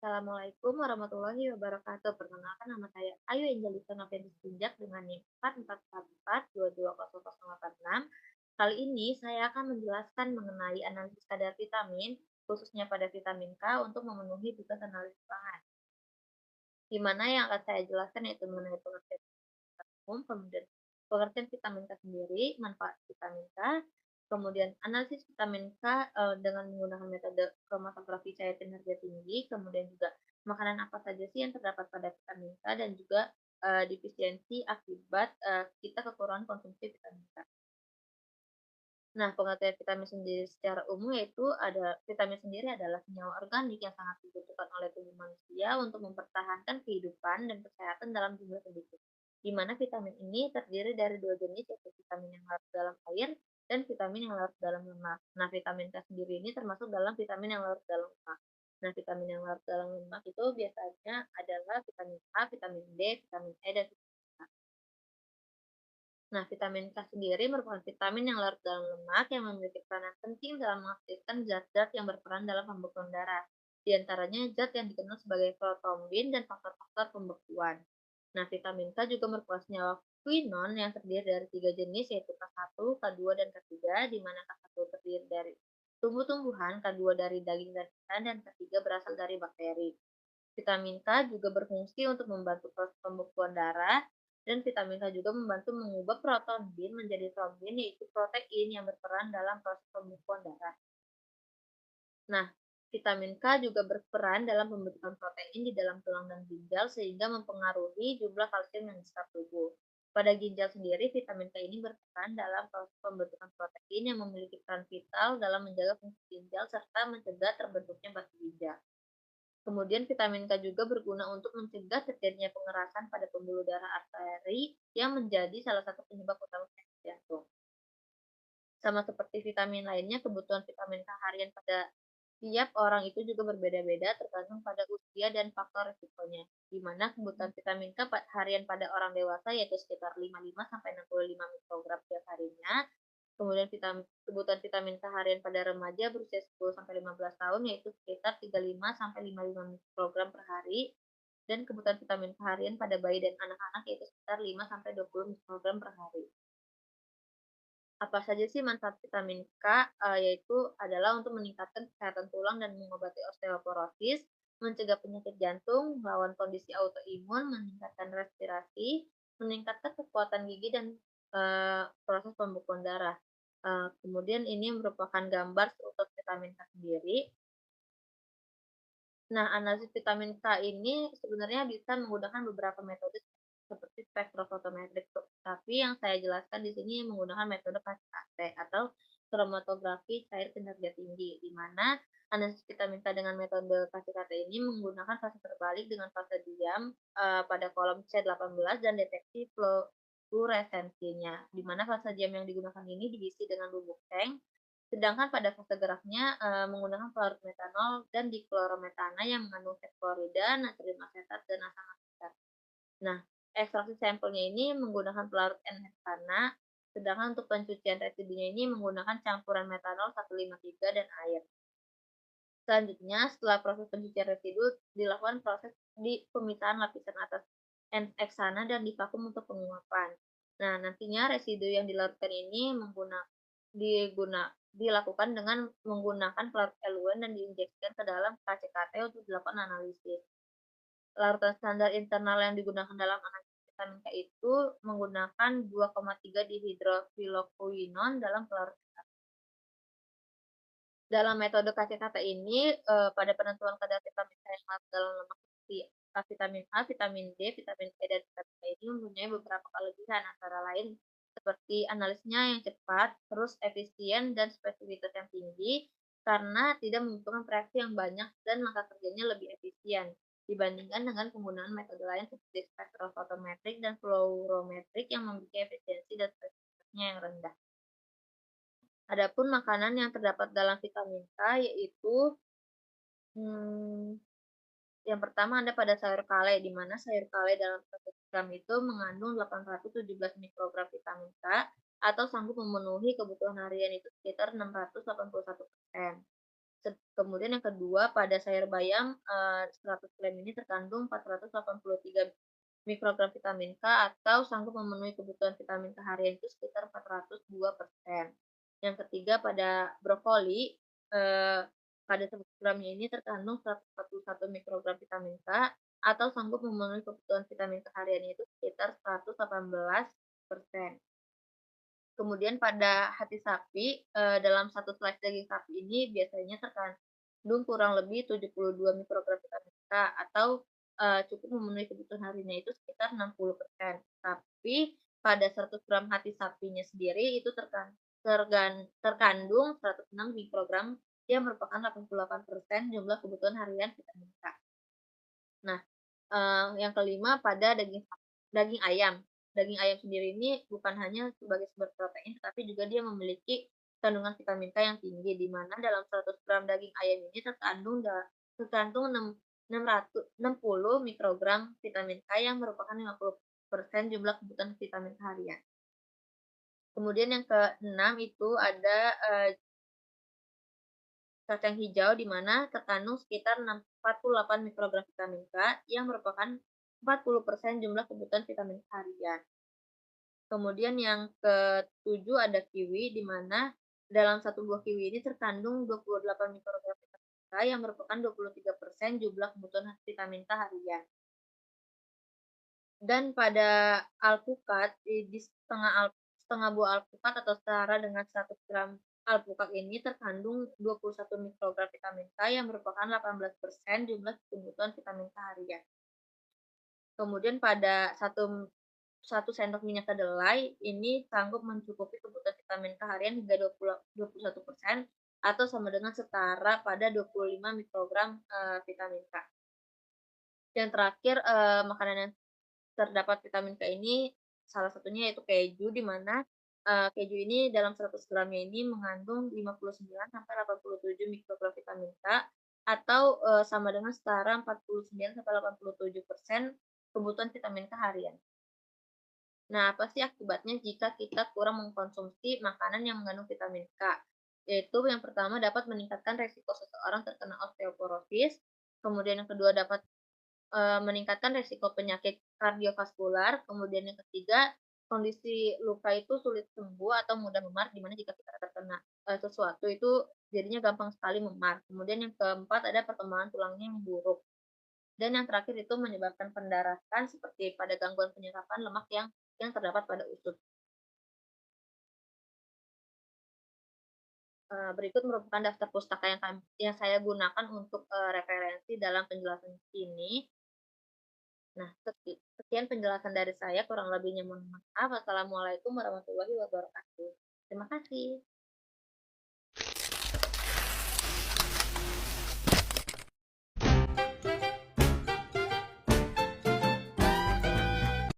Assalamualaikum warahmatullahi wabarakatuh. Perkenalkan nama saya Ayu Angelita Novianti Sitinjak dengan NIM 444420086. Kali ini saya akan menjelaskan mengenai analisis kadar vitamin, khususnya pada vitamin K untuk memenuhi tugas analisis pangan. Di mana yang akan saya jelaskan yaitu mengenai pengertian umum, kemudian pengertian vitamin K sendiri, manfaat vitamin K, kemudian analisis vitamin K dengan menggunakan metode kromatografi cair kinerja tinggi, kemudian juga makanan apa saja sih yang terdapat pada vitamin K dan juga defisiensi akibat kita kekurangan konsumsi vitamin K. Nah, pengertian vitamin sendiri secara umum yaitu vitamin sendiri adalah senyawa organik yang sangat dibutuhkan oleh tubuh manusia untuk mempertahankan kehidupan dan kesehatan dalam jumlah sedikit. Di mana vitamin ini terdiri dari dua jenis yaitu vitamin yang larut dalam air dan vitamin yang larut dalam lemak. Nah, vitamin K sendiri ini termasuk dalam vitamin yang larut dalam lemak. Nah, vitamin yang larut dalam lemak itu biasanya adalah vitamin A, vitamin D, vitamin E, dan vitamin K. Nah, vitamin K sendiri merupakan vitamin yang larut dalam lemak yang memiliki peranan penting dalam mengaktifkan zat-zat yang berperan dalam pembekuan darah. Di antaranya zat yang dikenal sebagai protombin dan faktor-faktor pembekuan. Nah, vitamin K juga merupakan senyawa quinon yang terdiri dari tiga jenis yaitu K1, K2, dan K3, di mana K1 terdiri dari tumbuh-tumbuhan, K2 dari daging dan ikan, dan K3 berasal dari bakteri. Vitamin K juga berfungsi untuk membantu proses pembekuan darah, dan vitamin K juga membantu mengubah protombin menjadi trombin, yaitu protein yang berperan dalam proses pembekuan darah. Nah, vitamin K juga berperan dalam pembentukan protein di dalam tulang dan ginjal sehingga mempengaruhi jumlah kalsium yang diserap tubuh. Pada ginjal sendiri, vitamin K ini berperan dalam proses pembentukan protein yang memiliki peran vital dalam menjaga fungsi ginjal serta mencegah terbentuknya batu ginjal. Kemudian vitamin K juga berguna untuk mencegah terjadinya pengerasan pada pembuluh darah arteri yang menjadi salah satu penyebab utama penyakit jantung. Sama seperti vitamin lainnya, kebutuhan vitamin K harian pada tiap orang itu juga berbeda-beda tergantung pada usia dan faktor resikonya. Di mana kebutuhan vitamin K harian pada orang dewasa yaitu sekitar 55 sampai 65 mikrogram tiap harinya. Kemudian kebutuhan vitamin K harian pada remaja berusia 10 sampai 15 tahun yaitu sekitar 35 sampai 55 mikrogram per hari, dan kebutuhan vitamin K harian pada bayi dan anak-anak yaitu sekitar 5 sampai 20 mikrogram per hari. Apa saja sih manfaat vitamin K? Yaitu adalah untuk meningkatkan kesehatan tulang dan mengobati osteoporosis, mencegah penyakit jantung, melawan kondisi autoimun, meningkatkan respirasi, meningkatkan kekuatan gigi dan proses pembekuan darah. Kemudian ini merupakan gambar struktur vitamin K sendiri. Nah, analisis vitamin K ini sebenarnya bisa menggunakan beberapa metode seperti spektrofotometrik, tapi yang saya jelaskan di sini menggunakan metode KCAT atau kromatografi cair kinerja tinggi, di mana analisis vitamin K dengan metode KCAT ini menggunakan fase terbalik dengan fase diam pada kolom C18 dan deteksi fluoresensinya, di mana fase diam yang digunakan ini diisi dengan bubuk seng. Sedangkan pada fase geraknya, menggunakan pelarut metanol dan diklorometana yang mengandung sat klorida, natrium asetat, dan asam asetat. Nah, ekstraksi sampelnya ini menggunakan pelarut N-heksana, sedangkan untuk pencucian residunya ini menggunakan campuran metanol 153 dan air. Selanjutnya, setelah proses pencucian residu, dilakukan proses di pemisahan lapisan atas N-heksana dan divakum untuk penguapan. Nah, nantinya residu yang dilarutkan ini dilakukan dengan menggunakan pelarut eluen dan diinjeksikan ke dalam KCKT untuk dilakukan analisis. Larutan standar internal yang digunakan dalam analisis vitamin K itu menggunakan 2,3 dihidroksiloquinone dalam pelarut. Dalam metode KCKT ini, pada penentuan kadar vitamin K yang larut dalam lemak seperti vitamin A, vitamin D, vitamin E, dan vitamin K ini mempunyai beberapa kelebihan, antara lain seperti analisisnya yang cepat, terus efisien, dan spesifitas yang tinggi, karena tidak membutuhkan reaksi yang banyak dan langkah kerjanya lebih efisien dibandingkan dengan penggunaan metode lain seperti spektrofotometrik dan fluorometrik yang memiliki efisiensi dan spesifitasnya yang rendah. Adapun makanan yang terdapat dalam vitamin K yaitu, mmm, yang pertama ada pada sayur kale, di mana sayur kale dalam 100 gram itu mengandung 817 mikrogram vitamin K atau sanggup memenuhi kebutuhan harian itu sekitar 681%. Kemudian yang kedua, pada sayur bayam, 100 gram ini terkandung 483 mikrogram vitamin K atau sanggup memenuhi kebutuhan vitamin K harian itu sekitar 402%. Yang ketiga, pada brokoli, eee, pada 100 gramnya ini terkandung 141 mikrogram vitamin K atau sanggup memenuhi kebutuhan vitamin K hariannya itu sekitar 118%. Kemudian pada hati sapi, dalam satu slice daging sapi ini biasanya terkandung kurang lebih 72 mikrogram vitamin K atau, cukup memenuhi kebutuhan hariannya itu sekitar 60%. Tapi pada 100 gram hati sapinya sendiri itu terkandung 106 mikrogram yang merupakan 88% jumlah kebutuhan harian vitamin K. Nah, yang kelima pada daging ayam. Daging ayam sendiri ini bukan hanya sebagai sumber protein, tetapi juga dia memiliki kandungan vitamin K yang tinggi, di mana dalam 100 gram daging ayam ini terkandung 660 mikrogram vitamin K yang merupakan 50% jumlah kebutuhan vitamin K harian. Kemudian yang keenam itu ada, kacang hijau di mana terkandung sekitar 48 mikrogram vitamin K yang merupakan 40% jumlah kebutuhan vitamin K harian. Kemudian yang ketujuh ada kiwi di mana dalam satu buah kiwi ini terkandung 28 mikrogram vitamin K yang merupakan 23% jumlah kebutuhan vitamin K harian. Dan pada alpukat, di setengah buah alpukat atau setara dengan 100 gram alpukat ini terkandung 21 mikrogram vitamin K yang merupakan 18% jumlah kebutuhan vitamin K harian. Kemudian pada satu satu sendok minyak kedelai ini sanggup mencukupi kebutuhan vitamin K harian hingga 21% atau sama dengan setara pada 25 mikrogram, vitamin K. Yang terakhir, makanan yang terdapat vitamin K ini salah satunya yaitu keju, di mana, keju ini dalam 100 gramnya ini mengandung 59 sampai 87 mikrogram vitamin K atau, sama dengan setara 49 sampai 87% kebutuhan vitamin K harian. Nah, apa sih akibatnya jika kita kurang mengkonsumsi makanan yang mengandung vitamin K? Yaitu yang pertama dapat meningkatkan resiko seseorang terkena osteoporosis, kemudian yang kedua dapat meningkatkan resiko penyakit kardiovaskular, kemudian yang ketiga, kondisi luka itu sulit sembuh atau mudah memar, di mana jika kita terkena, sesuatu itu jadinya gampang sekali memar. Kemudian yang keempat ada perkembangan tulangnya yang buruk. Dan yang terakhir itu menyebabkan pendarahan seperti pada gangguan penyerapan lemak yang terdapat pada usus. Berikut merupakan daftar pustaka yang saya gunakan untuk, referensi dalam penjelasan ini. Nah, sekian penjelasan dari saya, kurang lebihnya mohon maaf. Wassalamualaikum warahmatullahi wabarakatuh. Terima kasih.